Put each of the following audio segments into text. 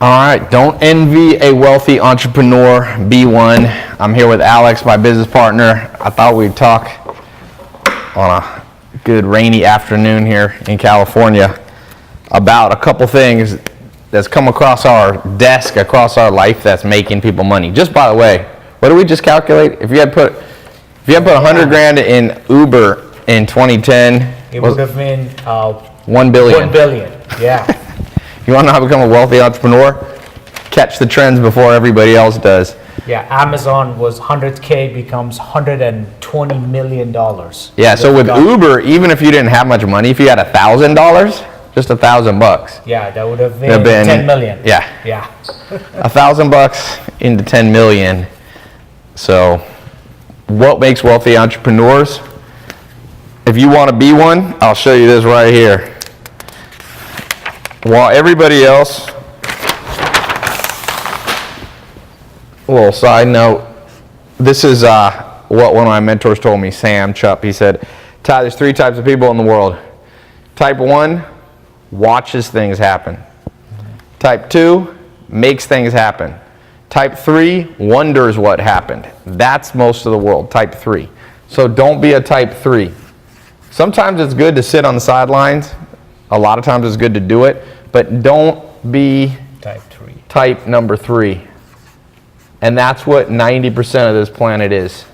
All right, don't envy a wealthy entrepreneur, be one. I'm here with Alex, my business partner. I thought we'd talk on a good rainy afternoon here in California about a couple things that's come across our desk, across our life that's making people money. Just by the way, what did we just calculate? If you had put 100 grand in Uber in 2010, it would have been 1 billion. 1 billion, yeah. You want to know how to become a wealthy entrepreneur? Catch the trends before everybody else does. Yeah, Amazon was 100K becomes $120 million. Yeah, so with Uber, even if you didn't have much money, if you had $1,000, just $1,000. Yeah, that would have been 10 million. Yeah. Yeah. $1,000 into 10 million. So what makes wealthy entrepreneurs? If you want to be one, I'll show you this right here. While everybody else, a little side note, this is what one of my mentors told me, Sam Chupp. He said, Ty, there's 3 types of people in the world. Type 1 watches things happen. Type 2 makes things happen. Type 3 wonders what happened. That's most of the world, type 3. So don't be a type 3. Sometimes it's good to sit on the sidelines. A lot of times it's good to do it, but don't be type number 3. And that's what 90% of this planet is.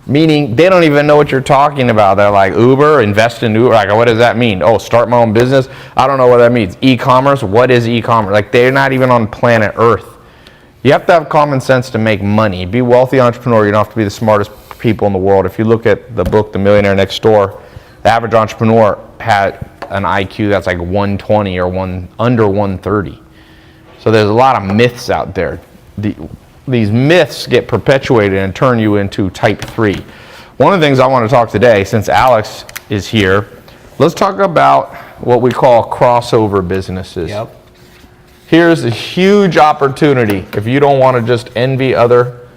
Meaning they don't even know what you're talking about. They're like, Uber, invest in Uber. Like, what does that mean? Oh, start my own business? I don't know what that means. E-commerce? What is e-commerce? Like, they're not even on planet Earth. You have to have common sense to make money. Be a wealthy entrepreneur. You don't have to be the smartest people in the world. If you look at the book, The Millionaire Next Door, the average entrepreneur had an IQ that's like 120 or under 130. So there's a lot of myths out there. These myths get perpetuated and turn you into type 3. One of the things I want to talk today, since Alex is here, let's talk about what we call crossover businesses. Yep. Here's a huge opportunity if you don't want to just envy other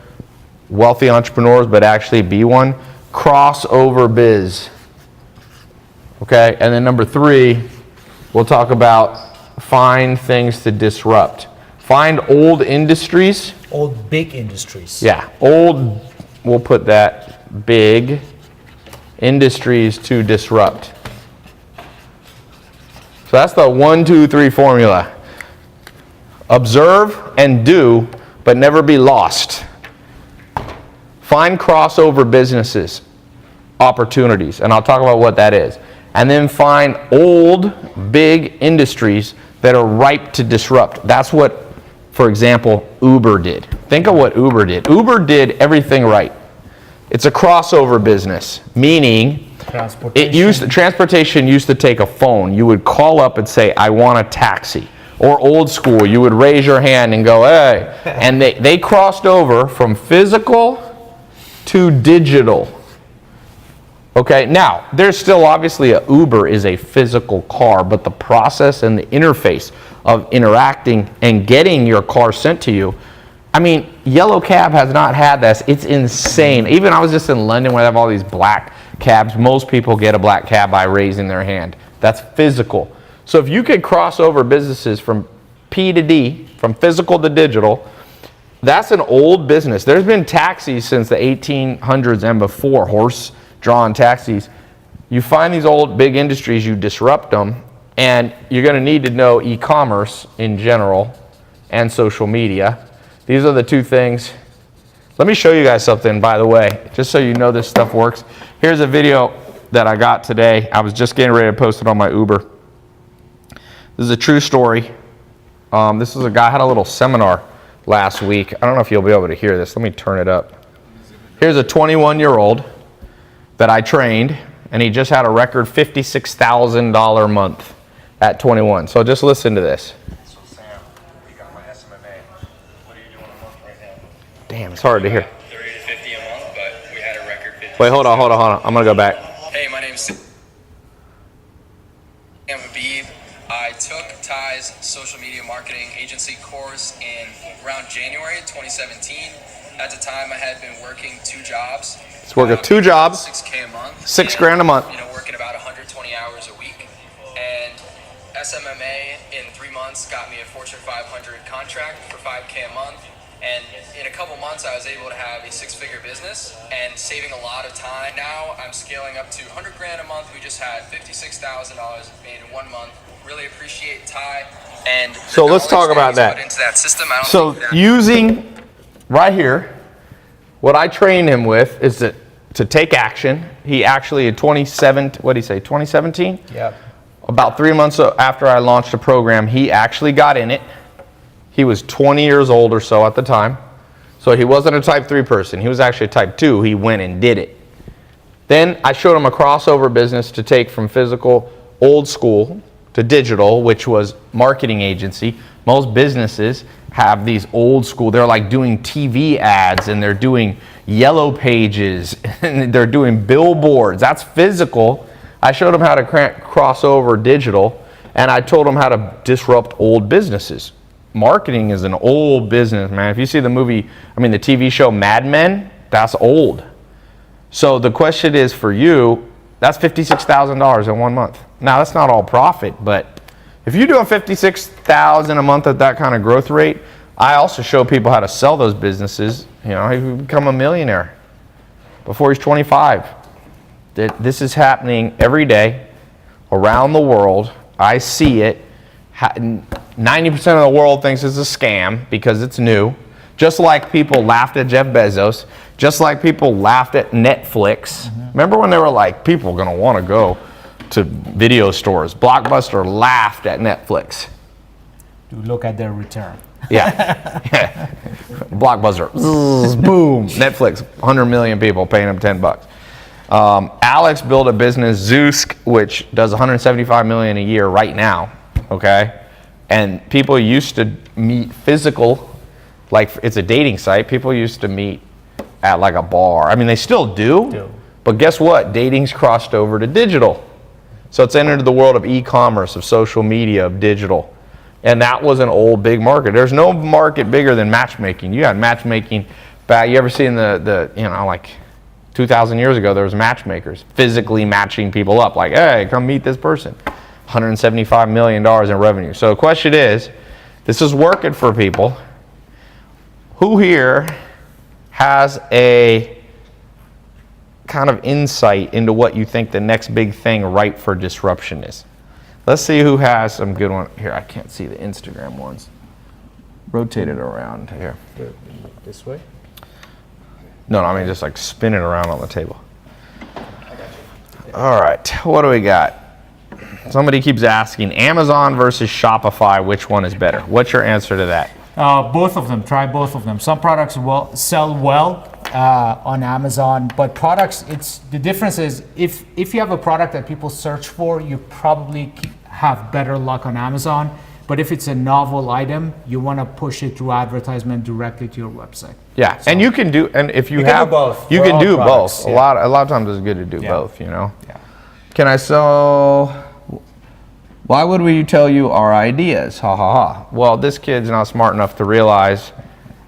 wealthy entrepreneurs but actually be one. Crossover biz. Okay, and then number 3, we'll talk about find things to disrupt. Find old industries. Old big industries. Yeah, old, we'll put that, big industries to disrupt. So that's the 1, 2, 3 formula. Observe and do, but never be lost. Find crossover businesses, opportunities, and I'll talk about what that is. And then find old, big industries that are ripe to disrupt. That's what, for example, Uber did. Think of what Uber did. Uber did everything right. It's a crossover business, meaning transportation used to take a phone. You would call up and say, I want a taxi. Or old school, you would raise your hand and go, hey. And they crossed over from physical to digital. Okay, now, there's still obviously Uber is a physical car, but the process and the interface of interacting and getting your car sent to you, I mean, Yellow Cab has not had this. It's insane. Even I was just in London where they have all these black cabs. Most people get a black cab by raising their hand. That's physical. So if you could cross over businesses from P to D, from physical to digital, that's an old business. There's been taxis since the 1800s and before, horse-drawn taxis. You find these old big industries, you disrupt them, and you're going to need to know e-commerce in general and social media. These are the 2 things. Let me show you guys something, by the way, just so you know this stuff works. Here's a video that I got today. I was just getting ready to post it on my Uber. This is a true story. This is a guy, had a little seminar last week. I don't know if you'll be able to hear this. Let me turn it up. Here's a 21-year-old that I trained, and he just had a record $56,000 a month at 21. So just listen to this. So Sam, we got my SMMA. What are you doing a month right now? Damn, it's hard to hear. 30 to 50 a month, but we had a record 50. Wait, hold on. I'm going to go back. Hey, my name's Sam Habib. I took Ty's social media marketing agency course in around January 2017. At the time, I had been working 2 jobs. It's working 2 jobs. $6K a month. $6 grand a month. Working about 120 hours a week. And SMMA in 3 months got me a Fortune 500 contract for $5K a month. And in a couple months, I was able to have a 6-figure business and saving a lot of time. Now I'm scaling up to 100 grand a month. We just had $56,000 made in 1 month. Really appreciate Ty and the So let's talk knowledge about he's that. put into that system. I don't So think that using right here, what I trained him with is to take action. He actually in 2017? Yeah. About 3 months after I launched the program, he actually got in it. He was 20 years old or so at the time. So he wasn't a type 3 person. He was actually a type 2. He went and did it. Then I showed him a crossover business to take from physical, old school, to digital, which was marketing agency. Most businesses have these old school, they're like doing TV ads and they're doing yellow pages and they're doing billboards. That's physical. I showed them how to cross over digital, and I told them how to disrupt old businesses. Marketing is an old business, man. If you see the TV show Mad Men, that's old. So the question is for you, that's $56,000 in 1 month. Now that's not all profit, but if you're doing $56,000 a month at that kind of growth rate, I also show people how to sell those businesses. You know, he can become a millionaire before he's 25. This is happening every day around the world. I see it. 90% of the world thinks it's a scam because it's new. Just like people laughed at Jeff Bezos, just like people laughed at Netflix. Mm-hmm. Remember when they were like, people are going to want to go to video stores? Blockbuster laughed at Netflix. To look at their return. Yeah. Yeah. Blockbuster. Zzz, boom. Netflix. 100 million people paying them $10. Alex built a business, Zeusk, which does 175 million a year right now. Okay, and people used to meet physical, like it's a dating site. People used to meet at like a bar. I mean, they still do. But guess what? Dating's crossed over to digital. So it's entered the world of e-commerce, of social media, of digital. And that was an old big market. There's no market bigger than matchmaking. You had matchmaking back, you ever seen like 2,000 years ago, there was matchmakers physically matching people up. Like, hey, come meet this person. $175 million in revenue. So the question is, this is working for people. Who here has a kind of insight into what you think the next big thing ripe for disruption is? Let's see who has some good one. Here, I can't see the Instagram ones. Rotate it around here. This way? No, I mean just like spin it around on the table. All right, what do we got? Somebody keeps asking, Amazon versus Shopify, which one is better? What's your answer to that? Both of them. Try both of them. Some products sell well on Amazon, but products, the difference is if you have a product that people search for, you probably have better luck on Amazon. But if it's a novel item, you want to push it through advertisement directly to your website. Yeah, so, and you can do, and if you have both, you can do both. Yeah. A lot of times it's good to do both. You know. Yeah. Can I sell? Why would we tell you our ideas? Ha ha ha. Well, this kid's not smart enough to realize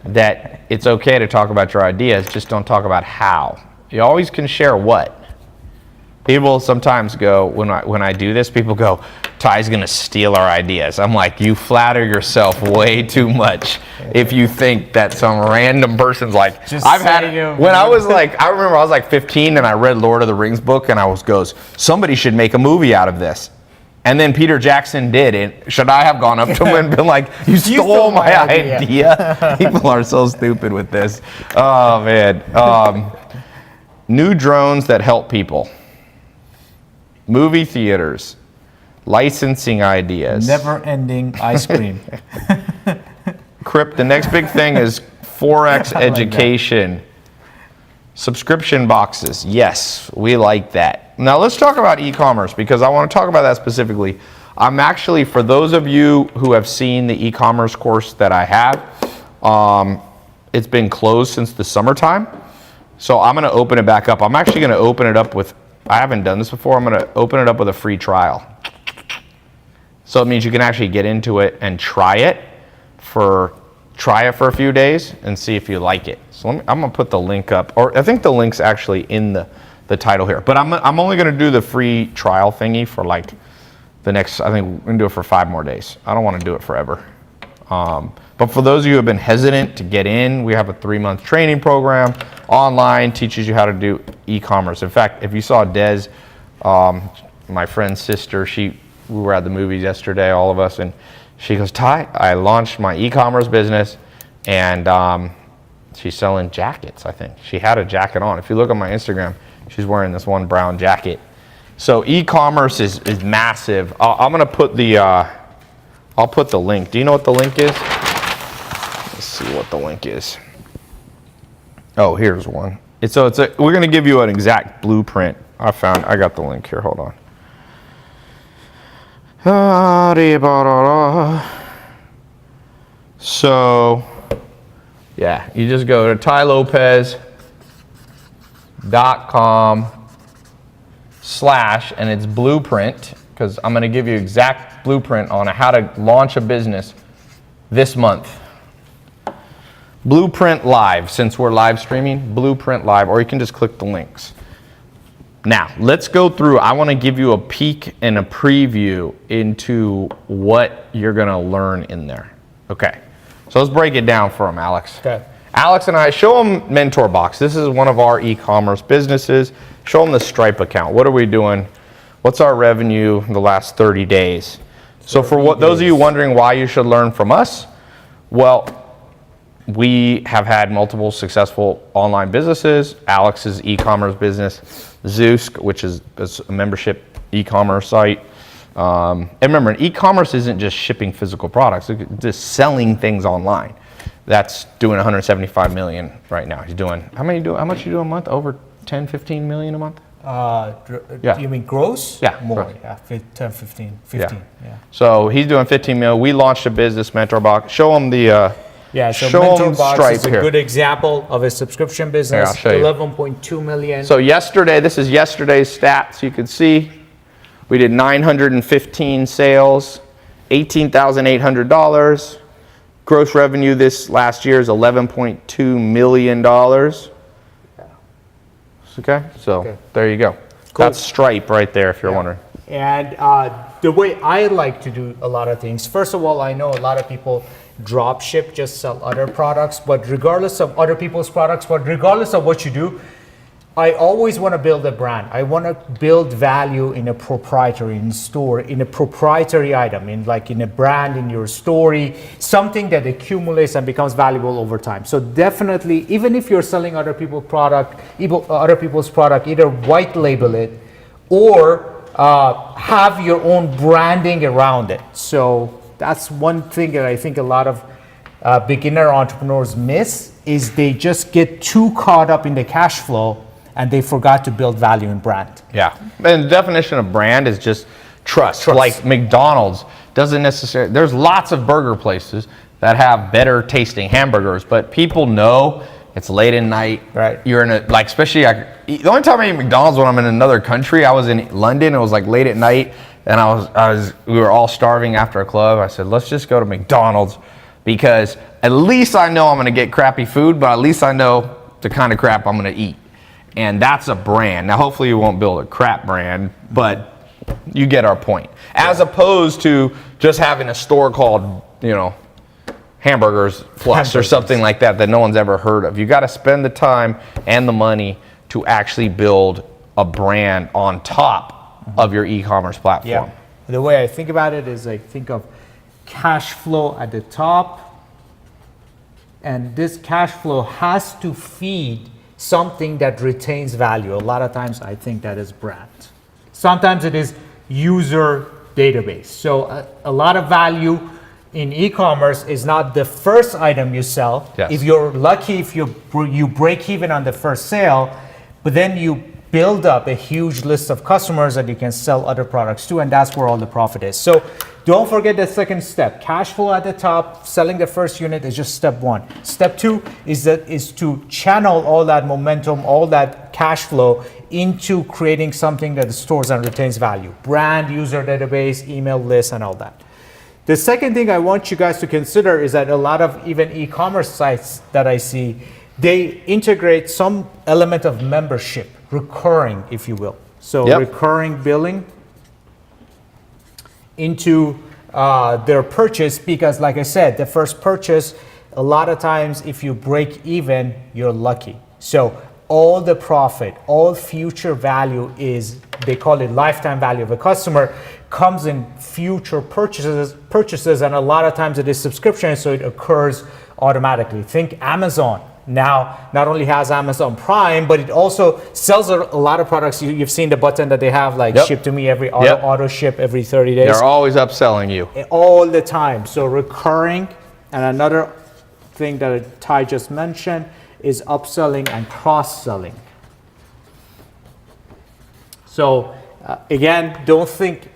that it's okay to talk about your ideas, just don't talk about how. You always can share what. People sometimes go, when I do this, people go, Ty's gonna steal our ideas. I'm like, you flatter yourself way too much if you think that some random person's like, just I remember I was like 15 and I read Lord of the Rings book and I goes, somebody should make a movie out of this. And then Peter Jackson did it. Should I have gone up to him and been like, you stole my idea? People are so stupid with this. Oh, man. New drones that help people. Movie theaters. Licensing ideas. Never-ending ice cream. The next big thing is Forex education. Subscription boxes. Yes, we like that. Now let's talk about e-commerce because I want to talk about that specifically. I'm actually, for those of you who have seen the e-commerce course that I have, it's been closed since the summertime. So I'm going to open it back up. I'm actually going to open it up with, I haven't done this before, I'm going to open it up with a free trial. So it means you can actually get into it and try it for a few days and see if you like it. So I'm going to put the link up, or I think the link's actually in the title here. But I'm only going to do the free trial thingy for like I think we're gonna do it for 5 more days. I don't wanna do it forever. But for those of you who have been hesitant to get in, we have a 3-month training program online, teaches you how to do e-commerce. In fact, if you saw Des, my friend's sister, we were at the movies yesterday, all of us, and she goes, Ty, I launched my e-commerce business, and she's selling jackets, I think. She had a jacket on. If you look on my Instagram, she's wearing this one brown jacket. So e-commerce is massive. I'm gonna put I'll put the link. Do you know what the link is? Let's see what the link is. Oh, here's one. We're gonna give you an exact blueprint. I got the link here, hold on. So, yeah, you just go to tylopez.com/ and it's blueprint, because I'm going to give you exact blueprint on how to launch a business this month. Blueprint Live, since we're live streaming, Blueprint Live, or you can just click the links. Now, let's go through. I want to give you a peek and a preview into what you're going to learn in there. Okay, so let's break it down for them, Alex. Okay. Alex and I, show them MentorBox. This is one of our e-commerce businesses. Show them the Stripe account. What are we doing? What's our revenue in the last 30 days? So for those of you wondering why you should learn from us, well, we have had multiple successful online businesses. Alex's e-commerce business, Zeus, which is a membership e-commerce site. And remember, e-commerce isn't just shipping physical products, it's just selling things online. That's doing 175 million right now. He's doing, how much you do a month? Over 10, 15 million a month? Yeah. You mean gross? Yeah. More, gross. yeah, 10, 15, yeah. So he's doing 15 mil. We launched a business, MentorBox. Show him the, yeah, so show 'em MentorBox Stripe is a here. good example of a subscription business, I'll show you. 11.2 million. So this is yesterday's stats. You can see we did 915 sales, $18,800. Gross revenue this last year is $11.2 million. Okay, so there you go. Cool. That's Stripe right there, if you're wondering. And the way I like to do a lot of things, first of all, I know a lot of people drop ship, just sell other products, but regardless of other people's products, but regardless of what you do, I always want to build a brand. I want to build value in a proprietary in a proprietary item, in a brand, in your story, something that accumulates and becomes valuable over time. So definitely, even if you're selling other people's product, either white label it or have your own branding around it. So that's one thing that I think a lot of beginner entrepreneurs miss, is they just get too caught up in the cash flow and they forgot to build value in brand. Yeah, and the definition of brand is just trust. Like McDonald's doesn't necessarily, there's lots of burger places that have better tasting hamburgers, but people know it's late at night. Right. You're in especially, the only time I eat McDonald's when I'm in another country, I was in London, it was late at night, and we were all starving after a club. I said, let's just go to McDonald's, because at least I know I'm gonna get crappy food, but at least I know the kind of crap I'm gonna eat. And that's a brand. Now, hopefully you won't build a crap brand, but you get our point. As opposed to just having a store called, Hamburgers Plus or something like that no one's ever heard of. You got to spend the time and the money to actually build a brand on top of your e-commerce platform. Yeah. The way I think about it is I think of cash flow at the top, and this cash flow has to feed something that retains value. A lot of times I think that is brand. Sometimes it is user database. So a lot of value in e-commerce is not the first item you sell. Yes. If you're lucky, if you break even on the first sale, but then you build up a huge list of customers that you can sell other products to, and that's where all the profit is. So don't forget the second step. Cash flow at the top, selling the first unit is just step one. Step two is to channel all that momentum, all that cash flow into creating something that stores and retains value. Brand, user database, email list, and all that. The second thing I want you guys to consider is that a lot of even e-commerce sites that I see, they integrate some element of membership, recurring, if you will. So recurring billing. into their purchase, because like I said, the first purchase, a lot of times if you break even, you're lucky. So all the profit, all future value is, they call it lifetime value of a customer, comes in future purchases, and a lot of times it is subscription, so it occurs automatically. Think Amazon. Now, not only has Amazon Prime, but it also sells a lot of products. You've seen the button that they have, like ship to me auto ship every 30 days. They're always upselling you. All the time. So recurring, and another thing that Ty just mentioned is upselling and cross-selling. So again, don't think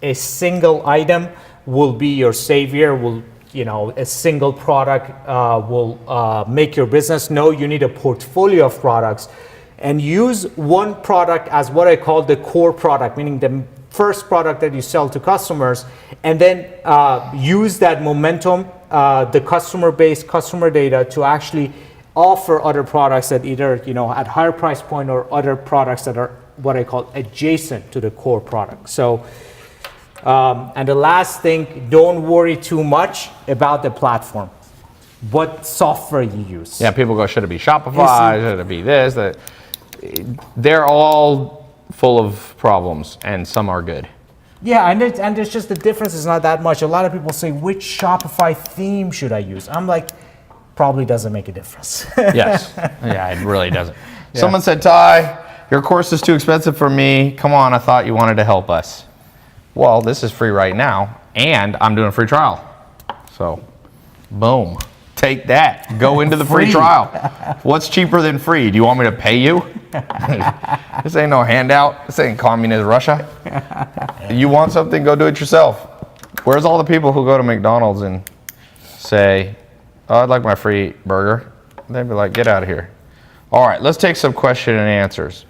a single item will be your savior, a single product will make your business. No, you need a portfolio of products, and use one product as what I call the core product, meaning the first product that you sell to customers, and then use that momentum, the customer base, customer data, to actually offer other products that either at higher price point, or other products that are what I call adjacent to the core product. So and the last thing, don't worry too much about the platform, what software you use. Yeah, people go, should it be Shopify? Should it be this? That? They're all full of problems, and some are good. Yeah, and there's just the difference is not that much. A lot of people say, which Shopify theme should I use? I'm like, probably doesn't make a difference. Yes. Yeah, it really doesn't. Yeah. Someone said, Ty, your course is too expensive for me. Come on, I thought you wanted to help us. Well, this is free right now, and I'm doing a free trial. So, boom. Take that. Go into the free trial. What's cheaper than free? Do you want me to pay you? This ain't no handout. This ain't communist Russia. You want something, go do it yourself. Where's all the people who go to McDonald's and say, oh, I'd like my free burger? They'd be like, get out of here. All right, let's take some question and answers.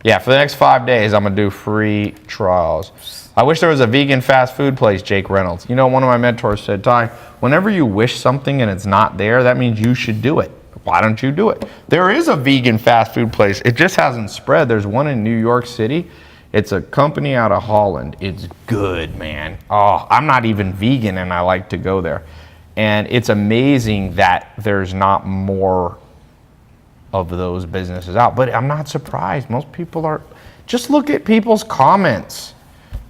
Yeah, for the next 5 days, I'm going to do free trials. I wish there was a vegan fast food place, Jake Reynolds. One of my mentors said, Ty, whenever you wish something and it's not there, that means you should do it. Why don't you do it? There is a vegan fast food place. It just hasn't spread. There's one in New York City. It's a company out of Holland. It's good, man. Oh, I'm not even vegan, and I like to go there. And it's amazing that there's not more of those businesses out. But I'm not surprised. Most people are. Just look at people's comments.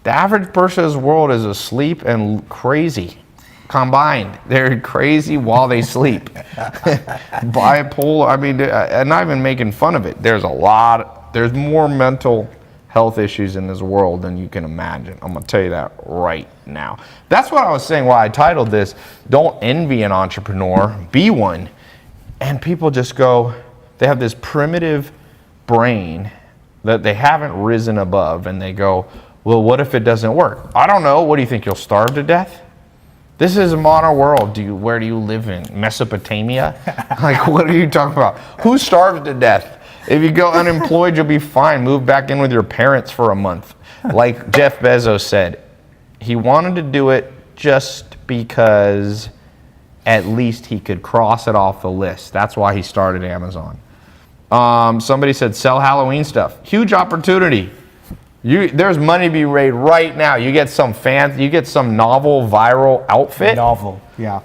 The average person's world is asleep and crazy combined. They're crazy while they sleep. Bipolar, I'm not even making fun of it. There's more mental health issues in this world than you can imagine. I'm gonna tell you that right now. That's what I was saying, why I titled this, Don't Envy an Entrepreneur, Be One. And people just go, they have this primitive brain that they haven't risen above, and they go, well, what if it doesn't work? I don't know. What do you think? You'll starve to death? This is a modern world. Where do you live in? Mesopotamia? Like, what are you talking about? Who starved to death? If you go unemployed, you'll be fine. Move back in with your parents for a month. Like Jeff Bezos said, he wanted to do it just because at least he could cross it off the list. That's why he started Amazon. Somebody said, sell Halloween stuff. Huge opportunity. There's money to be made right now. You get some novel viral outfit. Novel, yeah.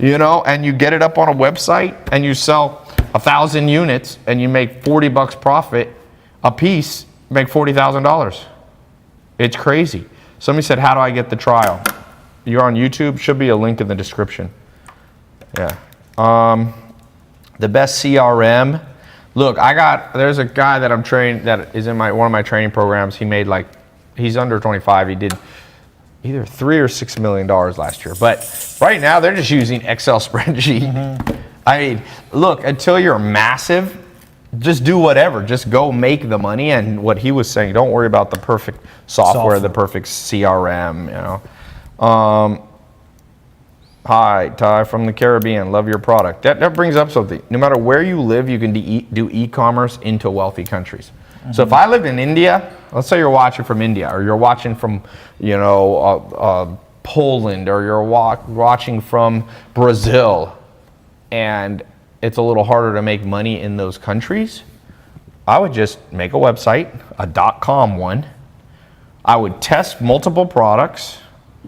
And you get it up on a website, and you sell 1,000 units, and you make $40 profit a piece. You make $40,000. It's crazy. Somebody said, how do I get the trial? You're on YouTube. Should be a link in the description. Yeah. The best CRM. Look, there's a guy that I'm training that is in one of my training programs. He's under 25. He did either $3 or $6 million last year. But right now, they're just using Excel spreadsheet. Mm-hmm. Look, until you're massive, just do whatever. Just go make the money. And what he was saying, don't worry about the perfect software. The perfect CRM. Hi, Ty from the Caribbean. Love your product. That brings up something. No matter where you live, you can do e-commerce into wealthy countries. Mm-hmm. So if I lived in India, let's say you're watching from India, or you're watching from, Poland, or you're watching from Brazil, and it's a little harder to make money in those countries, I would just make a website, a .com one. I would test multiple products,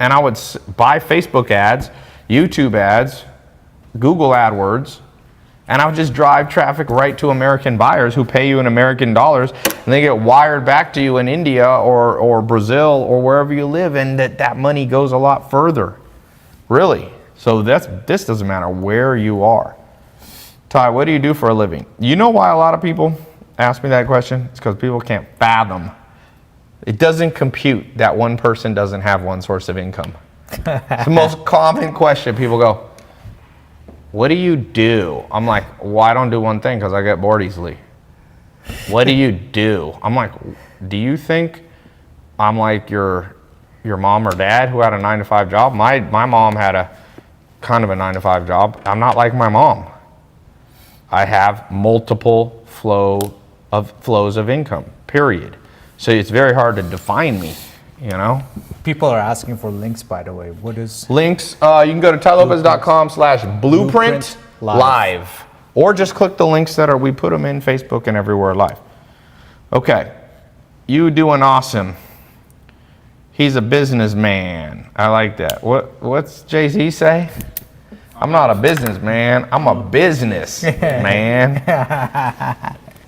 and I would buy Facebook ads, YouTube ads, Google AdWords, and I would just drive traffic right to American buyers who pay you in American dollars, and they get wired back to you in India or Brazil or wherever you live, and that money goes a lot further. Really. So this doesn't matter where you are. Ty, what do you do for a living? You know why a lot of people ask me that question? It's because people can't fathom. It doesn't compute that one person doesn't have one source of income. It's the most common question. People go, what do you do? I'm like, well, I don't do one thing because I get bored easily. What do you do? I'm like, do you think I'm like your mom or dad who had a 9-to-5 job? My mom had a kind of a 9-to-5 job. I'm not like my mom. I have multiple flows of income, period. So it's very hard to define me, you know? People are asking for links, by the way. What is links? You can go to tylopez.com/blueprint live, or just click the links that we put them in Facebook and everywhere live. Okay, you doing awesome. He's a businessman. I like that. What's Jay-Z say? I'm not a businessman. I'm a business man.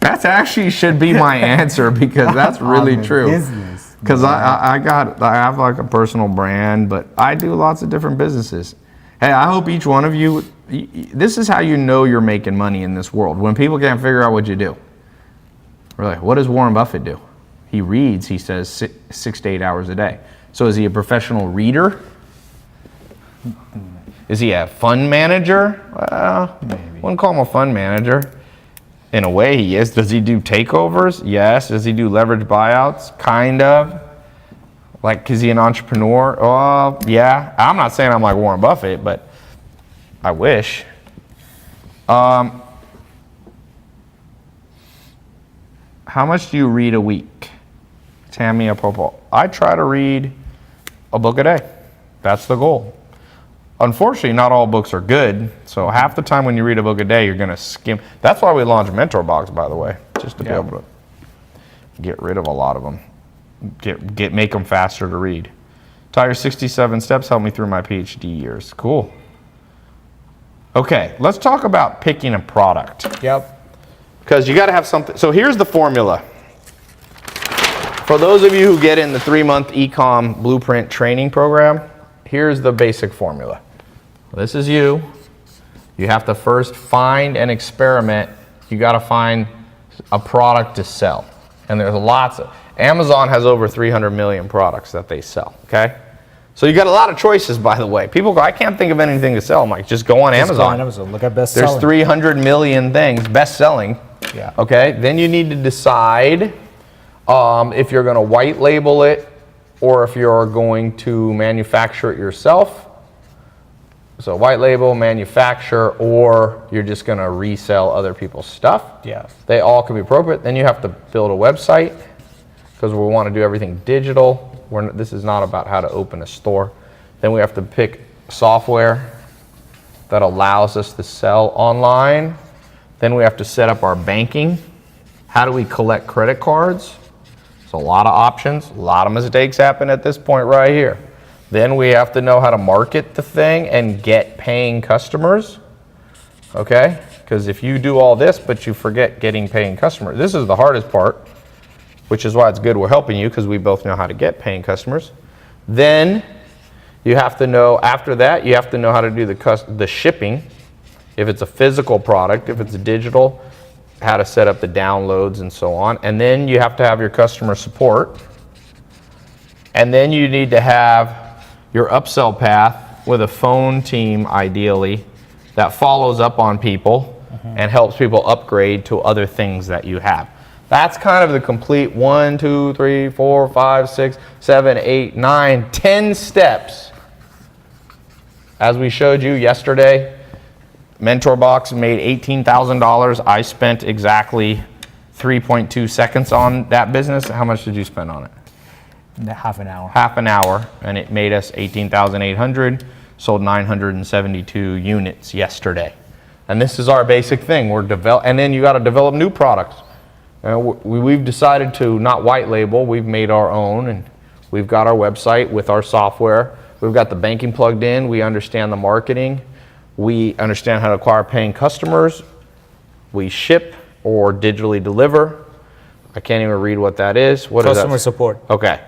That's actually should be my answer because that's really true. Business. Because I have like a personal brand, but I do lots of different businesses. Hey, I hope each one of you, this is how you know you're making money in this world. When people can't figure out what you do. We're like, what does Warren Buffett do? He reads, he says, 6 to 8 hours a day. So is he a professional reader? Is he a fund manager? Well, Maybe. Wouldn't call him a fund manager. In a way, he is. Does he do takeovers? Yes. Does he do leverage buyouts? Kind of. Like, is he an entrepreneur? Oh, yeah. I'm not saying I'm like Warren Buffett, but I wish. How much do you read a week? Tammy Apopo. I try to read a book a day. That's the goal. Unfortunately, not all books are good, so half the time when you read a book a day, you're going to skim. That's why we launched Mentor Box, by the way, just to be able to get rid of a lot of them, make them faster to read. Tyler, 67 steps helped me through my PhD years. Cool. Okay, let's talk about picking a product. Yep. Because you got to have something. So here's the formula. For those of you who get in the 3-month Ecom Blueprint training program, here's the basic formula. This is you. You have to first find and experiment. You got to find a product to sell. And there's lots of, Amazon has over 300 million products that they sell, okay? So you got a lot of choices, by the way. People go, I can't think of anything to sell. I'm like, just go on Amazon. Go on Amazon. Look at best There's selling. 300 million things, best selling. Yeah. Okay, then you need to decide if you're going to white label it or if you're going to manufacture it yourself. So white label, manufacture, or you're just going to resell other people's stuff. Yeah. They all can be appropriate. Then you have to build a website because we want to do everything digital. This is not about how to open a store. Then we have to pick software that allows us to sell online. Then we have to set up our banking. How do we collect credit cards? There's a lot of options. A lot of mistakes happen at this point right here. Then we have to know how to market the thing and get paying customers. Okay? Because if you do all this, but you forget getting paying customers, this is the hardest part, which is why it's good we're helping you because we both know how to get paying customers. Then you have to know, after that, you have to know how to do the shipping. If it's a physical product, if it's a digital, how to set up the downloads and so on. And then you have to have your customer support. And then you need to have your upsell path with a phone team, ideally, that follows up on people and helps people upgrade to other things that you have. That's kind of the complete 1, 2, 3, 4, 5, 6, 7, 8, 9, 10 steps. As we showed you yesterday, Mentor Box made $18,000. I spent exactly 3.2 seconds on that business. How much did you spend on it? Half an hour. Half an hour, and it made us 18,800, sold 972 units yesterday. And this is our basic thing. And then you got to develop new products. We've decided to not white label. We've made our own, and we've got our website with our software. We've got the banking plugged in. We understand the marketing. We understand how to acquire paying customers. We ship or digitally deliver. I can't even read what that is. What is that? Customer support. Okay.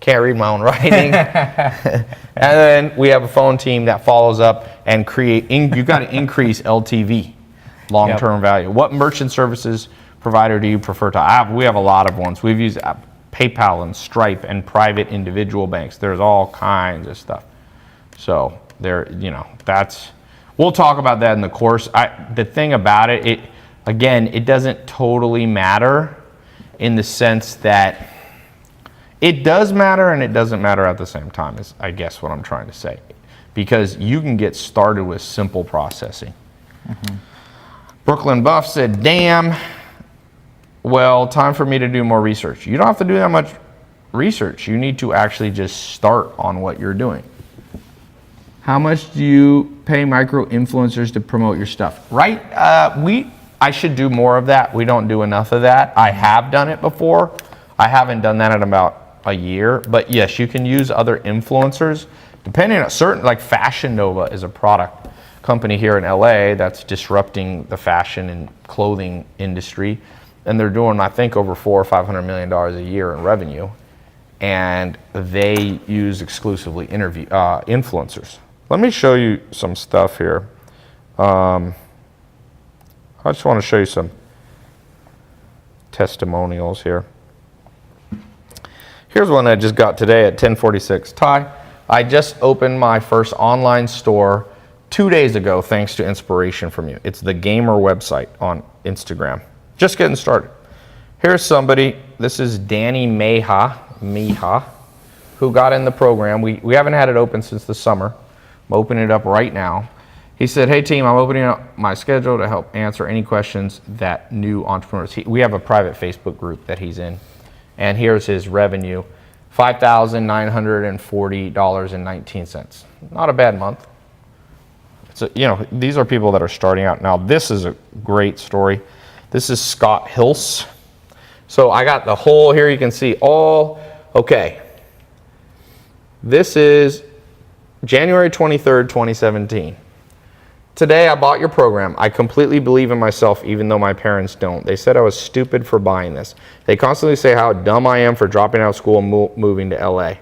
Can't read my own writing. And then we have a phone team that follows up and you've got to increase LTV, long-term value. What merchant services provider do you prefer to? We have a lot of ones. We've used PayPal and Stripe and private individual banks. There's all kinds of stuff. So we'll talk about that in the course. The thing about it, it doesn't totally matter in the sense that it does matter and it doesn't matter at the same time, is I guess what I'm trying to say. Because you can get started with simple processing. Mm-hmm. Brooklyn Buff said, damn, well, time for me to do more research. You don't have to do that much research. You need to actually just start on what you're doing. How much do you pay micro influencers to promote your stuff? Right? I should do more of that. We don't do enough of that. I have done it before. I haven't done that in about a year. But yes, you can use other influencers. Depending on certain, like Fashion Nova is a product company here in LA that's disrupting the fashion and clothing industry. And they're doing, I think, over $400 or $500 million a year in revenue. And they use exclusively influencers. Let me show you some stuff here. I just want to show you some testimonials here. Here's one I just got today at 10:46. Ty, I just opened my first online store 2 days ago thanks to inspiration from you. It's the Gamer website on Instagram. Just getting started. Here's somebody, this is Danny Miha, who got in the program. We haven't had it open since the summer. I'm opening it up right now. He said, hey team, I'm opening up my schedule to help answer any questions that new entrepreneurs. We have a private Facebook group that he's in. And here's his revenue, $5,940.19. Not a bad month. So, these are people that are starting out. Now, this is a great story. This is Scott Hills. So I got the whole, here you can see okay. This is January 23rd, 2017. Today I bought your program. I completely believe in myself even though my parents don't. They said I was stupid for buying this. They constantly say how dumb I am for dropping out of school and moving to LA.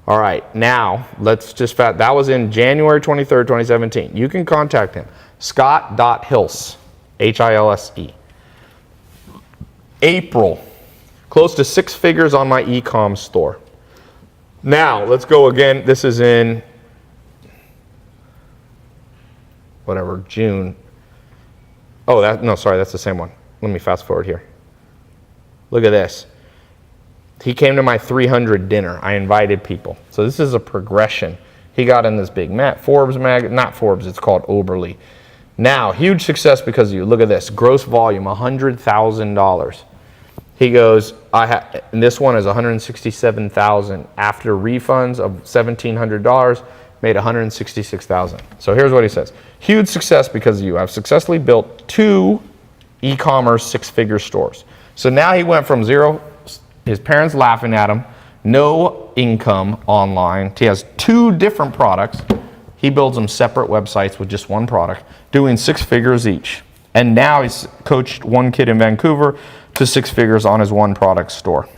All right, now let's just that was in January 23rd, 2017. You can contact him. Scott.Hilse, Hilse. April, close to 6 figures on my e-com store. Now, let's go again. This is in June. That's the same one. Let me fast forward here. Look at this. He came to my 300 dinner. I invited people. So this is a progression. He got in this big Forbes mag, not Forbes, it's called Oberly. Now, huge success because of you. Look at this. Gross volume, $100,000. He goes, and this one is $167,000. After refunds of $1,700, made $166,000. So here's what he says. Huge success because of you. I've successfully built 2 e-commerce 6-figure stores. So now he went from zero, his parents laughing at him, no income online. He has 2 different products. He builds them separate websites with just one product, doing 6 figures each. And now he's coached one kid in Vancouver to 6 figures on his one product store.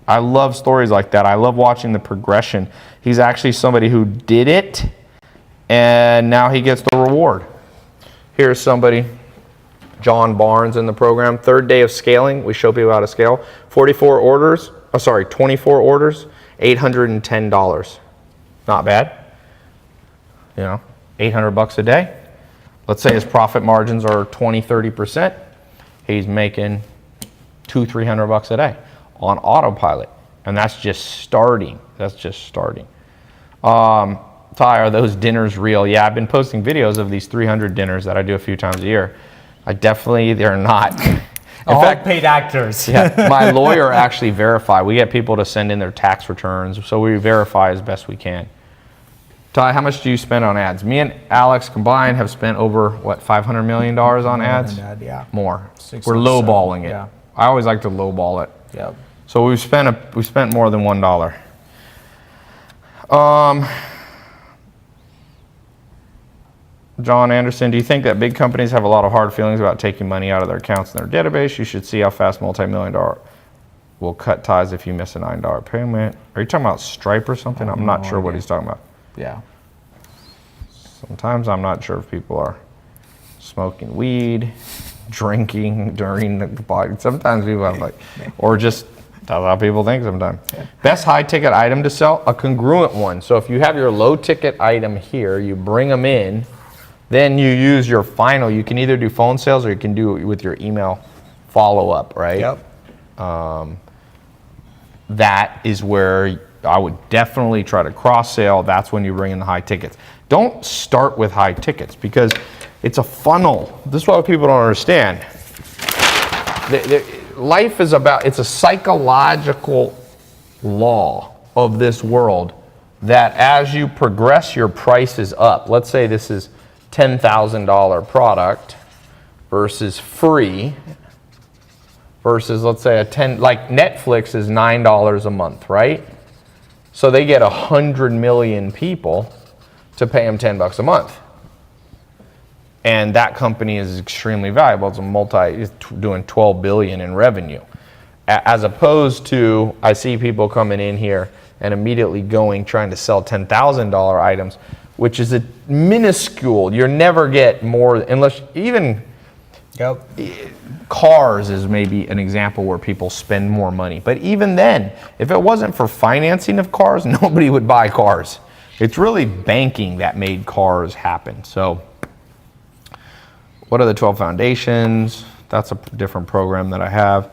I love stories like that. I love watching the progression. He's actually somebody who did it, and now he gets the reward. Here's somebody, John Barnes in the program. 3rd day of scaling. We show people how to scale. 24 orders, $810. Not bad. $800 a day. Let's say his profit margins are 20-30%. He's making $200-300 a day on autopilot, and that's just starting. Ty, are those dinners real? Yeah, I've been posting videos of these 300 dinners that I do a few times a year. They're not. All paid actors. Yeah, my lawyer actually verified. We get people to send in their tax returns, so we verify as best we can. Ty, how much do you spend on ads? Me and Alex combined have spent over, $500 million on ads? Yeah. More. 6 We're or lowballing 7, it. yeah. I always like to lowball it. Yep. So we spent more than $1. John Anderson, do you think that big companies have a lot of hard feelings about taking money out of their accounts in their database? You should see how fast multi-million-dollar will cut ties if you miss a $9 payment. Are you talking about Stripe or something? I'm not sure what he's talking about. Yeah. Sometimes I'm not sure if people are smoking weed, drinking during the body. Sometimes people have like, or just that's how people think sometimes. Best high ticket item to sell, a congruent one. So if you have your low ticket item here, you bring them in, then you use your final. You can either do phone sales or you can do it with your email follow up, right? Yep. That is where I would definitely try to cross sell. That's when you bring in the high tickets. Don't start with high tickets because it's a funnel. This is what people don't understand. Life is about, it's a psychological law of this world that as you progress your prices up, let's say this is $10,000 product versus free versus let's say like Netflix is $9 a month, right? So they get 100 million people to pay them $10 a month. And that company is extremely valuable. It's doing 12 billion in revenue. As opposed to, I see people coming in here and immediately trying to sell $10,000 items, which is a minuscule. You never get more, unless even cars is maybe an example where people spend more money. But even then, if it wasn't for financing of cars, nobody would buy cars. It's really banking that made cars happen. So what are the 12 foundations? That's a different program that I have.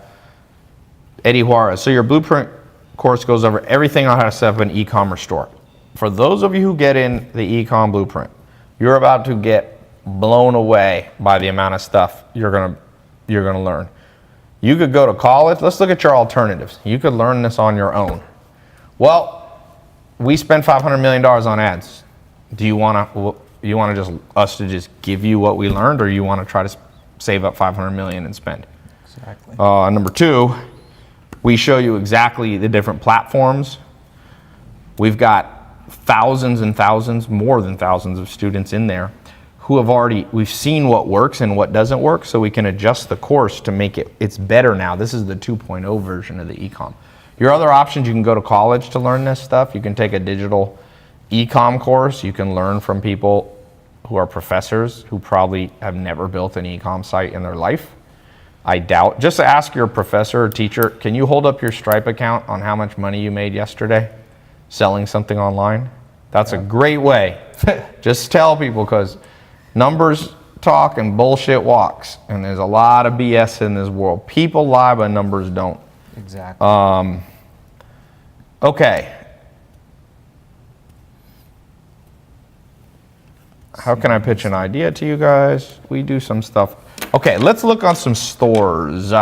Eddie Juarez. So your blueprint course goes over everything on how to set up an e-commerce store. For those of you who get in the e-com blueprint, you're about to get blown away by the amount of stuff you're gonna learn. You could go to college. Let's look at your alternatives. You could learn this on your own. Well, we spend $500 million on ads. Do you want to just give you what we learned, or you want to try to save up $500 million and spend? Exactly. Number two, we show you exactly the different platforms. We've got thousands and thousands, more than thousands of students in there who we've seen what works and what doesn't work, so we can adjust the course to make it's better now. This is the 2.0 version of the e-com. Your other options, you can go to college to learn this stuff. You can take a digital e-com course. You can learn from people who are professors who probably have never built an e-com site in their life. I doubt. Just ask your professor or teacher, can you hold up your Stripe account on how much money you made yesterday selling something online? That's a great way. Just tell people, because numbers talk and bullshit walks. And there's a lot of BS in this world. People lie, but numbers don't. Exactly. Okay. How can I pitch an idea to you guys? We do some stuff. Okay, let's look on some stores. Is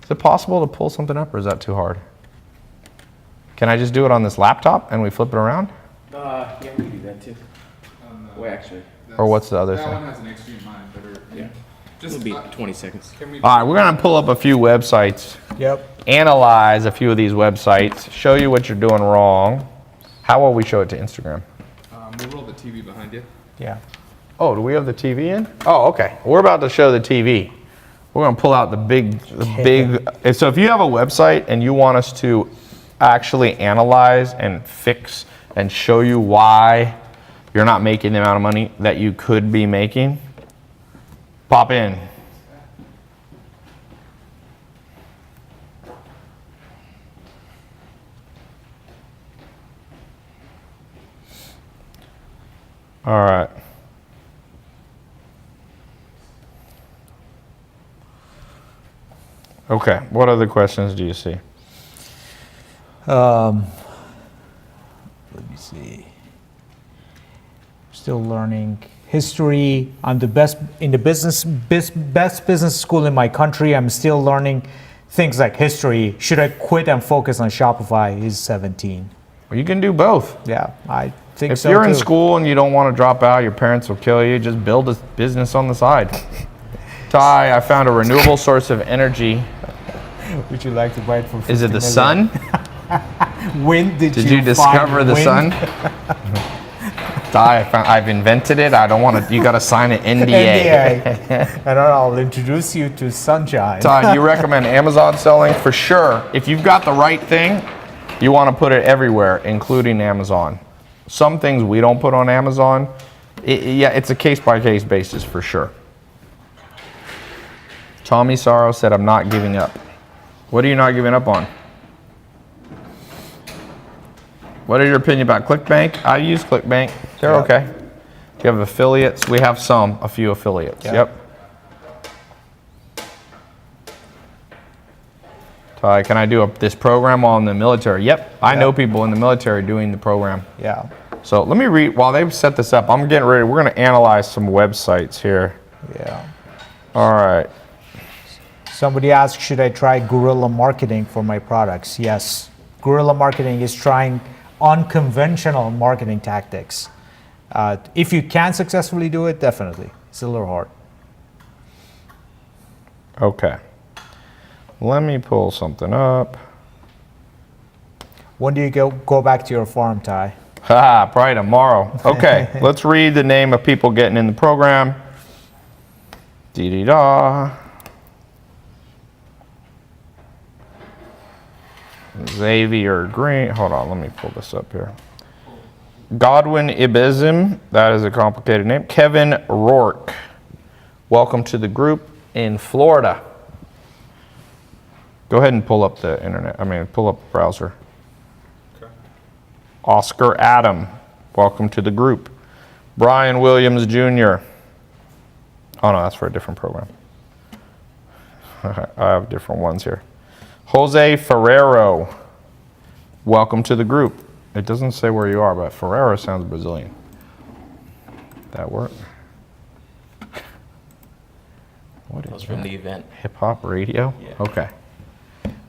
it possible to pull something up, or is that too hard? Can I just do it on this laptop and we flip it around? Yeah, we can do that too. Wait, actually, Or what's the other That thing? one has an extreme mind, but yeah. just It'll be 20 seconds. can we? All right, we're gonna pull up a few websites, Yep. analyze a few of these websites, show you what you're doing wrong. How will we show it to Instagram? We'll roll the TV behind you. Yeah. Oh, do we have the TV in? Oh, okay. We're about to show the TV. We're gonna pull out the big. So if you have a website and you want us to actually analyze and fix and show you why you're not making the amount of money that you could be making, pop in. All right. Okay, what other questions do you see? Let me see. Still learning history. I'm the best in the best business school in my country. I'm still learning things like history. Should I quit and focus on Shopify? He's 17. Well, you can do both. Yeah, I think If so you're in too. school and you don't want to drop out, your parents will kill you, just build a business on the side. Ty, I found a renewable source of energy. Would you like to buy it for 50 Is it the million? sun? When did Did you find discover the wind? sun? I've invented it. I don't want to. You got to sign an NDA. NDA. And I'll introduce you to Sunshine. Todd, you recommend Amazon selling? For sure. If you've got the right thing, you want to put it everywhere, including Amazon. Some things we don't put on Amazon. It's a case-by-case basis for sure. Tommy Sorrow said, I'm not giving up. What are you not giving up on? What are your opinion about ClickBank? I use ClickBank. They're okay. Do you have affiliates? We have a few affiliates. Yep. Ty, can I do this program on the military? Yep. I know people in the military doing the program. Yeah. So let me read, while they've set this up, I'm getting ready. We're going to analyze some websites here. Yeah. All right. Somebody asked, should I try guerrilla marketing for my products? Yes. Guerrilla marketing is trying unconventional marketing tactics. If you can successfully do it, definitely. It's a little hard. Okay. Let me pull something up. When do you go back to your farm, Ty? Probably tomorrow. Okay, let's read the name of people getting in the program. Dee-dee-da. Xavier Green. Hold on, let me pull this up here. Godwin Ibizim. That is a complicated name. Kevin Rourke. Welcome to the group in Florida. Go ahead and pull up the internet. Pull up the browser. Okay. Oscar Adam. Welcome to the group. Brian Williams Jr. Oh no, that's for a different program. I have different ones here. Jose Ferrero. Welcome to the group. It doesn't say where you are, but Ferrero sounds Brazilian. That work? What is From the event. Hip hop radio? Yeah. Okay.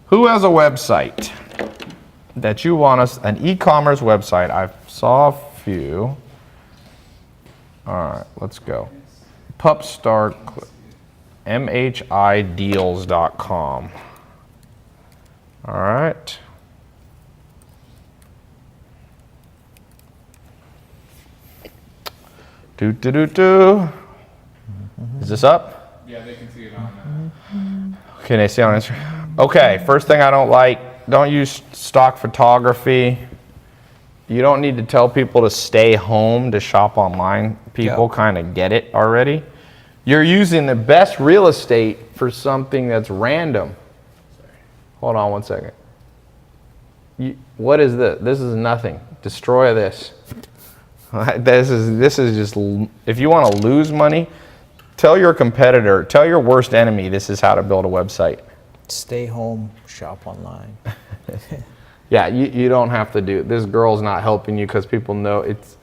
Who has a website that you want us, an e-commerce website? I saw a few. All right, let's go. Pupstart, mhideals.com. All right. Is this up? Yeah, they can see it on Can they see on Instagram? Okay, first thing I don't like, don't use stock photography. You don't need to tell people to stay home to shop online. People kind of get it already. You're using the best real estate for something that's random. Hold on one second. What is this? This is nothing. Destroy this. This is just, if you want to lose money, tell your competitor, tell your worst enemy this is how to build a website. Stay home, shop online. Yeah, you don't have to do it. This girl's not helping you because people know it's,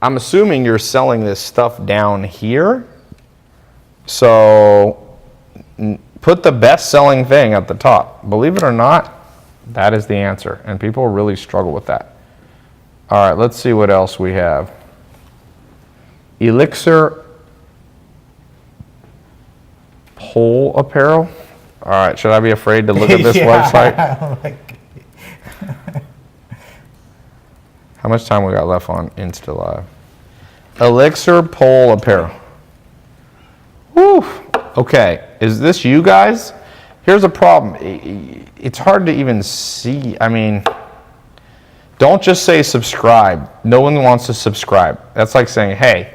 I'm assuming you're selling this stuff down here. So put the best selling thing at the top. Believe it or not, that is the answer. And people really struggle with that. All right, let's see what else we have. Elixir Pole Apparel. All right, should I be afraid to look at this website? How much time we got left on Insta Live? Elixir Pole Apparel. Woo. Okay, is this you guys? Here's a problem. It's hard to even see. Don't just say subscribe. No one wants to subscribe. That's like saying, hey,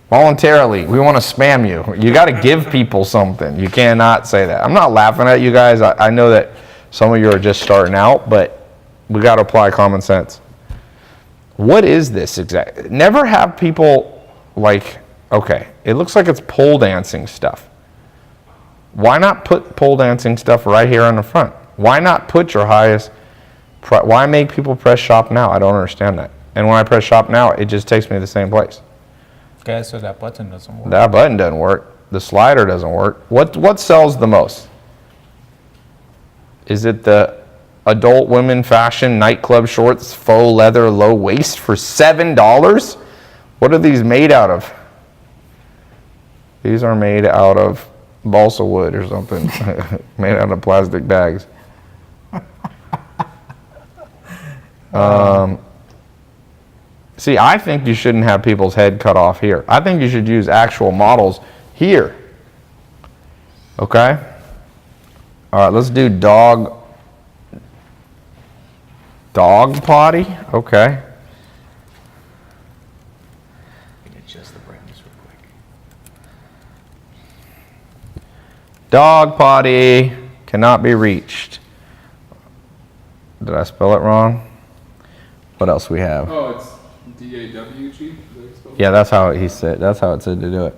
voluntarily, we want to spam you. You got to give people something. You cannot say that. I'm not laughing at you guys. I know that some of you are just starting out, but we got to apply common sense. What is this exactly? Never have people like, okay, it looks like it's pole dancing stuff. Why not put pole dancing stuff right here on the front? Why not put your highest, why make people press shop now? I don't understand that. And when I press shop now, it just takes me to the same place. Okay, so that button doesn't work. That button doesn't work. The slider doesn't work. What sells the most? Is it the adult women fashion nightclub shorts, faux leather, low waist for $7? What are these made out of? These are made out of balsa wood or something. Made out of plastic bags. See, I think you shouldn't have people's head cut off here. I think you should use actual models here. Okay? All right, let's do dog potty. Okay. Adjust the brightness real quick. Dog potty cannot be reached. Did I spell it wrong? What else we have? Oh, it's DAWG? Yeah, that's how he said. That's how it said to do it.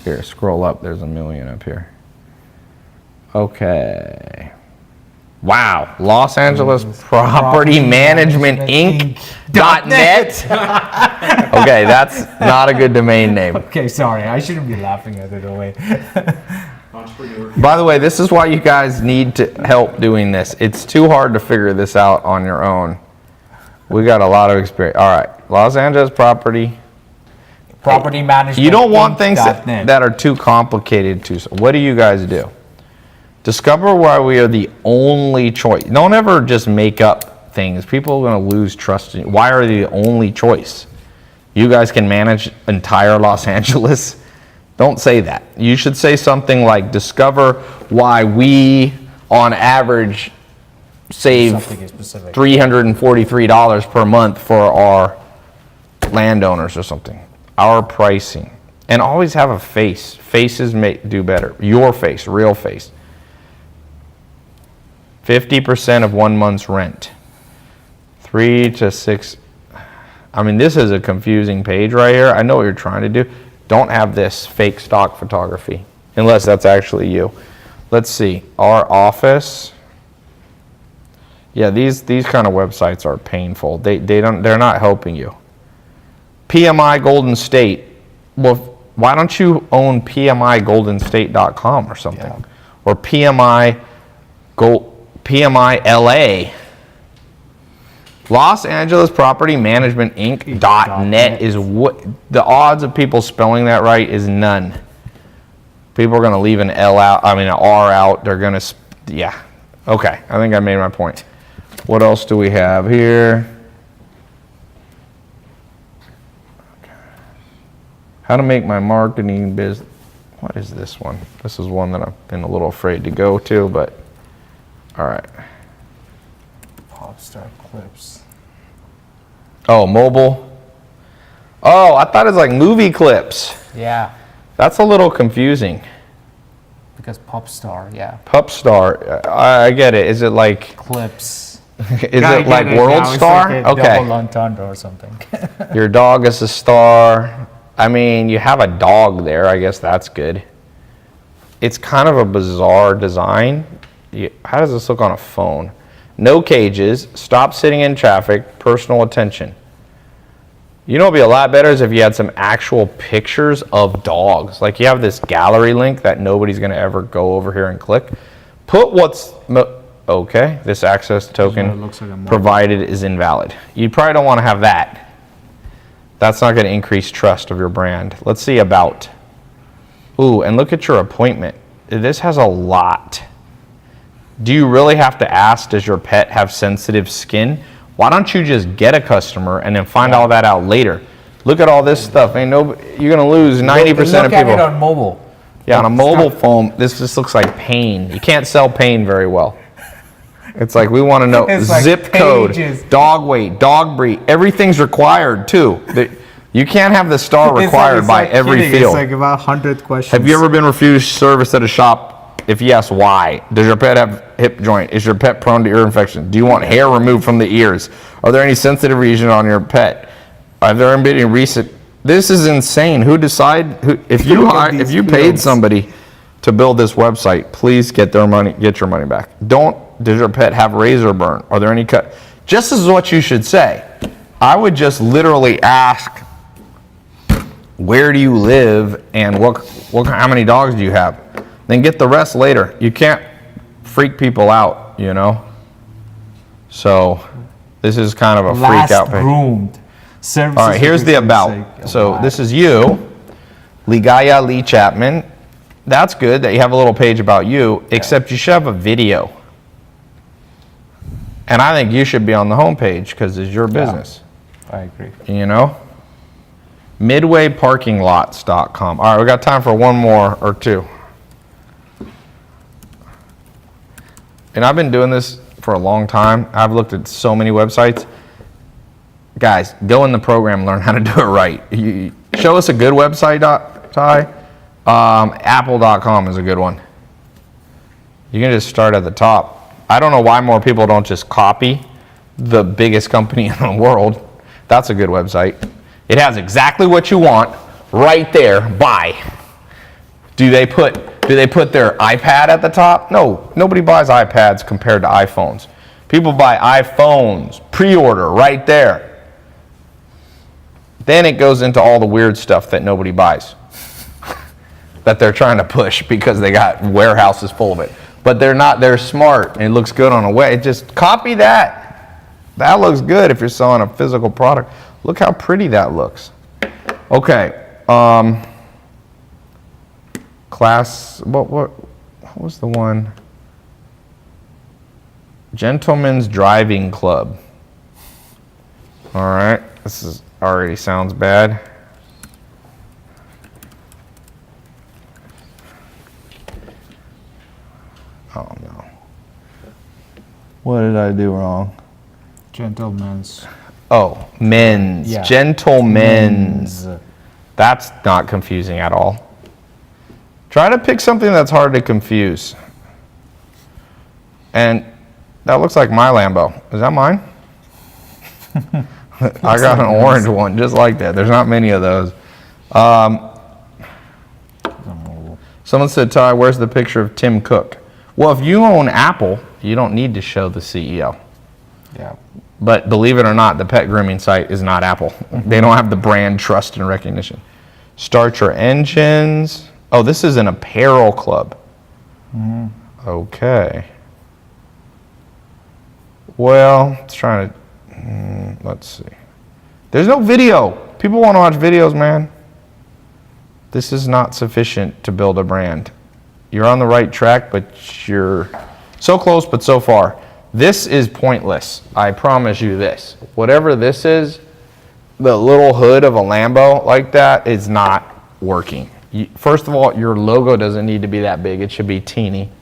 Here, scroll up. There's a million up here. Okay. Wow. Los Angeles Property Management Inc.net. Okay, that's not a good domain name. Okay, sorry, I shouldn't be laughing at it away. Entrepreneur. By the way, this is why you guys need to help doing this. It's too hard to figure this out on your own. We got a lot of experience. All right, Los Angeles Property. Property management. You don't want things Inc.net. that are too complicated to. What do you guys do? Discover why we are the only choice. Don't ever just make up things. People are going to lose trust in you. Why are they the only choice? You guys can manage entire Los Angeles. Don't say that. You should say something like, discover why we, on average, save Something specific. $343 per month for our landowners or something. Our pricing. And always have a face. Faces do better. Your face, real face. 50% of 1 month's rent. 3 to 6. I mean, this is a confusing page right here. I know what you're trying to do. Don't have this fake stock photography, unless that's actually you. Let's see. Our office. Yeah, these kind of websites are painful. They're not helping you. PMI Golden State. Well, why don't you own PMIGoldenState.com or something? Yeah. Or PMI LA. Los Angeles Property Management Inc.net is what the odds of people spelling that right is none. People are going to leave an L out, I mean an R out. They're going to, yeah. Okay, I think I made my point. What else do we have here? How to make my marketing business. What is this one? This is one that I've been a little afraid to go to, but all right. Popstar clips. Oh, mobile. Oh, I thought it was like movie clips. Yeah, That's a little confusing. because Popstar, yeah. Pupstar, I get it. Is it like, Clips. is it like World Star? Like a double Okay. entendre or something. Your dog is a star. I mean, you have a dog there. I guess that's good. It's kind of a bizarre design. How does this look on a phone? No cages, stop sitting in traffic, personal attention. You know what would be a lot better is if you had some actual pictures of dogs. Like you have this gallery link that nobody's going to ever go over here and click. Put okay, this access token looks like a mobile. provided is invalid. You probably don't want to have that. That's not going to increase trust of your brand. Let's see about. Ooh, and look at your appointment. This has a lot. Do you really have to ask, does your pet have sensitive skin? Why don't you just get a customer and then find all that out later? Look at all this stuff. Ain't no, you're going to lose 90% of Look at it people. on mobile. Yeah, on a It's mobile not- phone, this just looks like pain. You can't sell pain very well. It's like we want to know It's like zip code, pages. dog weight, dog breed. Everything's required too. You can't have the star required by every field. It's like about 100 questions. Have you ever been refused service at a shop? If yes, why? Does your pet have hip joint? Is your pet prone to ear infection? Do you want hair removed from the ears? Are there any sensitive region on your pet? Have there been any recent? This is insane. Who if you Look at if these you paid fields. somebody to build this website, please get your money back. Does your pet have razor burn? Are there any cut? Just as what you should say. I would just literally ask, where do you live and how many dogs do you have? Then get the rest later. You can't freak people out, you know? So this is kind of a freak out page. groomed. Services All right, here's for the Christ's about. sake. So Wow. this is you, Ligaya Lee Chapman. That's good that you have a little page about you, except you should have a video. And I think you should be on the homepage because it's your business. I agree. You know? Midwayparkinglots.com. All right, we got time for one more or two. And I've been doing this for a long time. I've looked at so many websites. Guys, go in the program and learn how to do it right. Show us a good website, Ty. Apple.com is a good one. You can just start at the top. I don't know why more people don't just copy the biggest company in the world. That's a good website. It has exactly what you want right there. Buy. Do they put their iPad at the top? No, nobody buys iPads compared to iPhones. People buy iPhones, pre-order right there. Then it goes into all the weird stuff that nobody buys, that they're trying to push because they got warehouses full of it. But they're smart, and it looks good on a web. Just copy that. That looks good if you're selling a physical product. Look how pretty that looks. Okay. What was the one? Gentlemen's Driving Club. All right. This already sounds bad. Oh no. What did I do wrong? Gentlemen's. Oh, men's. Yeah. Gentlemen's. That's not confusing at all. Try to pick something that's hard to confuse. And that looks like my Lambo. Is that mine? I got an orange one just like that. There's not many of those. Someone said, Ty, where's the picture of Tim Cook? Well, if you own Apple, you don't need to show the CEO. Yeah. But believe it or not, the pet grooming site is not Apple. They don't have the brand trust and recognition. Start your engines. Oh, this is an apparel club. Okay. Well, it's trying to, let's see. There's no video. People want to watch videos, man. This is not sufficient to build a brand. You're on the right track, but you're so close, but so far. This is pointless. I promise you this. Whatever this is, the little hood of a Lambo like that is not working. First of all, your logo doesn't need to be that big. It should be teeny.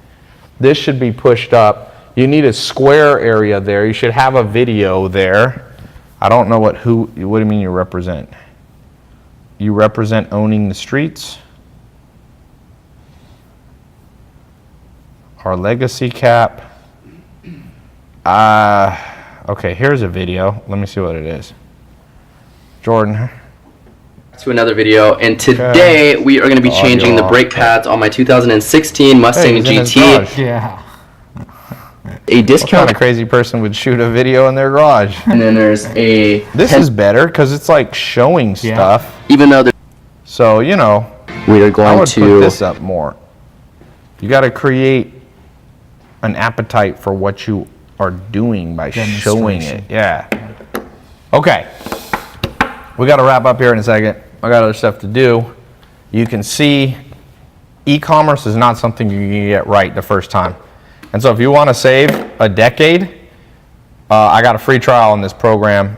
This should be pushed up. You need a square area there. You should have a video there. I don't know what do you mean you represent? You represent owning the streets? Our legacy cap. Okay, here's a video. Let me see what it is. Jordan. To another video, and today we are going to be changing the brake pads on my 2016 Mustang Hey, he's in his GT. garage. Yeah. A What kind discount, of crazy person would shoot a video in their garage? and then there's a This is better because it's like showing Yeah. stuff. even though So, you know, we are I going would put to this up more. You got to create an appetite for what you are doing by showing it. Demonstration. Yeah. Okay. We got to wrap up here in a second. I got other stuff to do. You can see e-commerce is not something you can get right the first time. And so if you want to save a decade, I got a free trial on this program.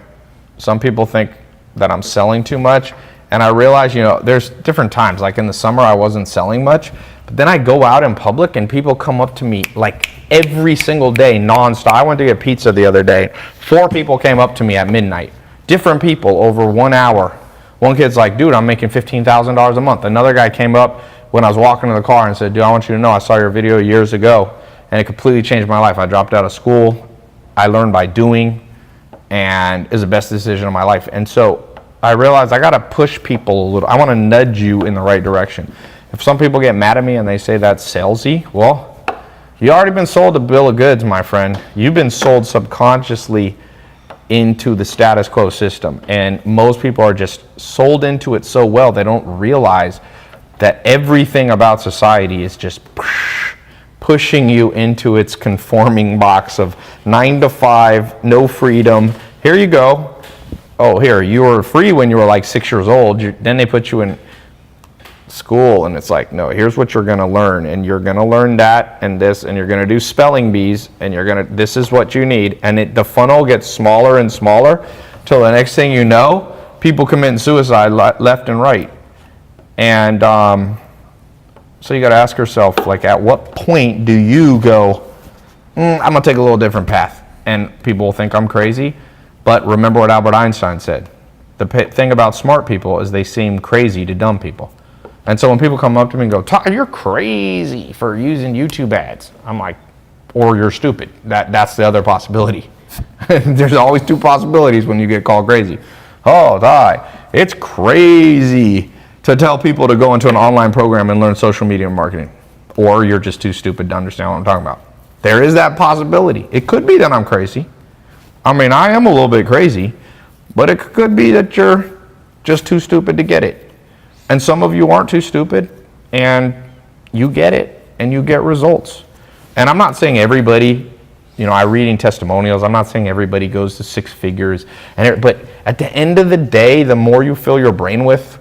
Some people think that I'm selling too much. And I realize, there's different times. Like in the summer, I wasn't selling much. But then I go out in public and people come up to me like every single day, nonstop. I went to get pizza the other day. 4 people came up to me at midnight. Different people over 1 hour. One kid's like, dude, I'm making $15,000 a month. Another guy came up when I was walking to the car and said, dude, I want you to know I saw your video years ago and it completely changed my life. I dropped out of school. I learned by doing and is the best decision of my life. And so I realized I got to push people a little. I want to nudge you in the right direction. If some people get mad at me and they say that's salesy, well, you already been sold a bill of goods, my friend. You've been sold subconsciously into the status quo system. And most people are just sold into it so well, they don't realize that everything about society is just pushing you into its conforming box of 9 to 5, no freedom. Here you go. Oh, here, you were free when you were like 6 years old. Then they put you in school and it's like, no, here's what you're going to learn, and you're going to learn that and this, and you're going to do spelling bees, and this is what you need. And the funnel gets smaller and smaller till the next thing you know, people committing suicide left and right. And so you got to ask yourself, like, at what point do you go, I'm going to take a little different path? And people will think I'm crazy. But remember what Albert Einstein said. The thing about smart people is they seem crazy to dumb people. And so when people come up to me and go, Todd, you're crazy for using YouTube ads. I'm like, or you're stupid. That's the other possibility. There's always two possibilities when you get called crazy. Oh, Todd, it's crazy to tell people to go into an online program and learn social media marketing. Or you're just too stupid to understand what I'm talking about. There is that possibility. It could be that I'm crazy. I mean, I am a little bit crazy, but it could be that you're just too stupid to get it. And some of you aren't too stupid, and you get it, and you get results. And I'm not saying everybody, I'm reading testimonials, I'm not saying everybody goes to 6 figures, but at the end of the day, the more you fill your brain with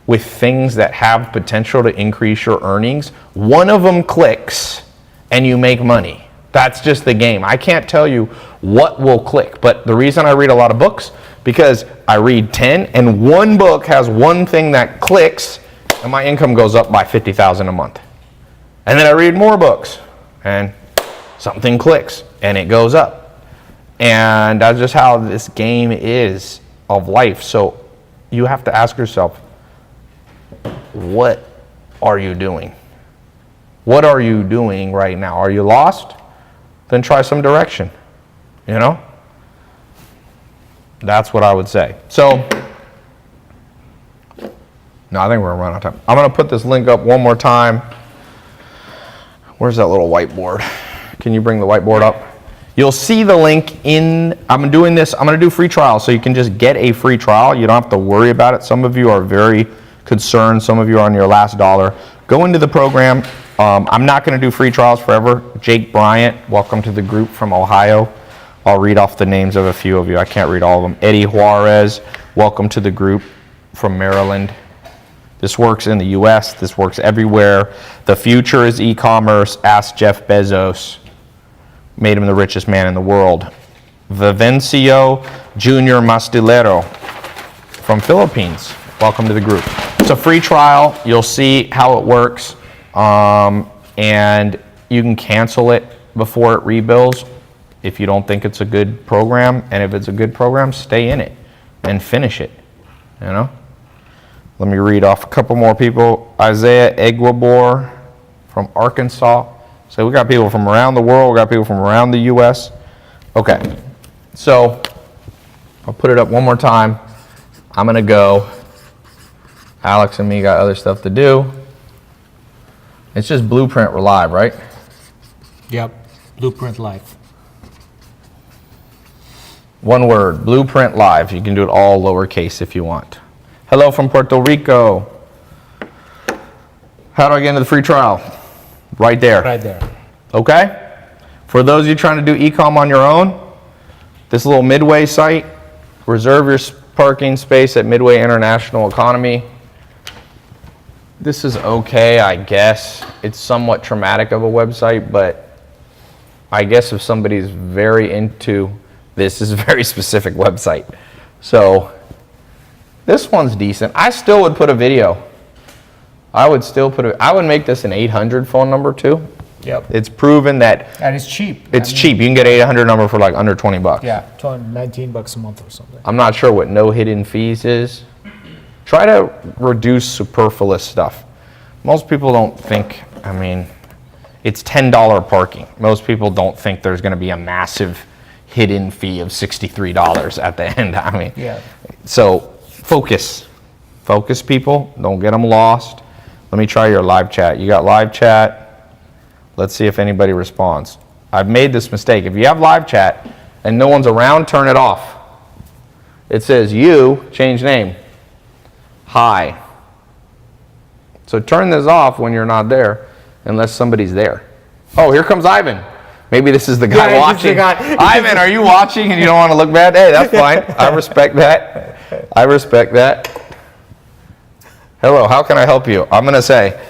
things that have potential to increase your earnings, one of them clicks, and you make money. That's just the game. I can't tell you what will click, but the reason I read a lot of books, because I read 10 and one book has one thing that clicks and my income goes up by $50,000 a month. And then I read more books and something clicks and it goes up. And that's just how this game is of life. So you have to ask yourself, what are you doing? What are you doing right now? Are you lost? Then try some direction, That's what I would say. So, no, I think we're gonna run out of time. I'm gonna put this link up one more time. Where's that little whiteboard? Can you bring the whiteboard up? You'll see the link I'm doing this, I'm gonna do free trial, so you can just get a free trial. You don't have to worry about it. Some of you are very concerned. Some of you are on your last dollar. Go into the program. I'm not going to do free trials forever. Jake Bryant, welcome to the group from Ohio. I'll read off the names of a few of you. I can't read all of them. Eddie Juarez, welcome to the group from Maryland. This works in the US. This works everywhere. The future is e-commerce. Ask Jeff Bezos. Made him the richest man in the world. Vivencio Junior Mastilero from Philippines. Welcome to the group. It's a free trial. You'll see how it works. And you can cancel it before it rebuilds if you don't think it's a good program. And if it's a good program, stay in it and finish it. Let me read off a couple more people. Isaiah Eguibor from Arkansas. So we got people from around the world. We got people from around the US. Okay, so I'll put it up one more time. I'm gonna go. Alex and me got other stuff to do. It's just Blueprint Live, right? Yep, Blueprint Live. One word, Blueprint Live. You can do it all lowercase if you want. Hello from Puerto Rico. How do I get into the free trial? Right there. Right there. Okay? For those of you trying to do e-com on your own, this little Midway site, reserve your parking space at Midway International Economy. This is okay, I guess. It's somewhat traumatic of a website, but I guess if somebody's very into this, is a very specific website. So this one's decent. I still would put a video. I would make this an 800 phone number too. Yep. It's proven that And it's cheap. it's cheap. You can get 800 number for like under 20 bucks. Yeah, $19 a month or something. I'm not sure what no hidden fees is. Try to reduce superfluous stuff. Most people don't think, it's $10 parking. Most people don't think there's going to be a massive hidden fee of $63 at the end. Yeah. So focus. Focus, people. Don't get them lost. Let me try your live chat. You got live chat. Let's see if anybody responds. I've made this mistake. If you have live chat and no one's around, turn it off. It says you, change name. Hi. So turn this off when you're not there, unless somebody's there. Oh, here comes Ivan. Maybe this is the guy watching. Ivan, are you watching and you don't want to look bad? Hey, that's fine. I respect that. I respect that. Hello, how can I help you? I'm going to say,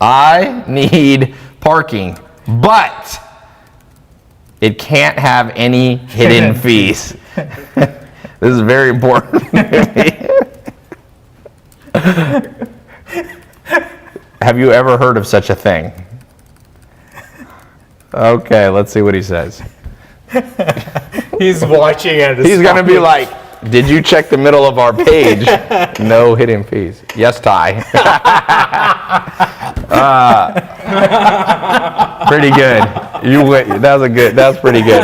I need parking, but it can't have any hidden fees. This is very important to me. Have you ever heard of such a thing? Okay, let's see what he says. He's watching it. He's gonna be like, did you check the middle of our page? No hidden fees. Yes, Ty. Pretty good. You went. That was a good. That's pretty good.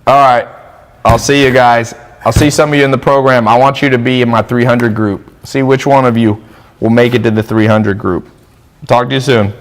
All right. I'll see you guys. I'll see some of you in the program. I want you to be in my 300 group. See which one of you will make it to the 300 group. Talk to you soon.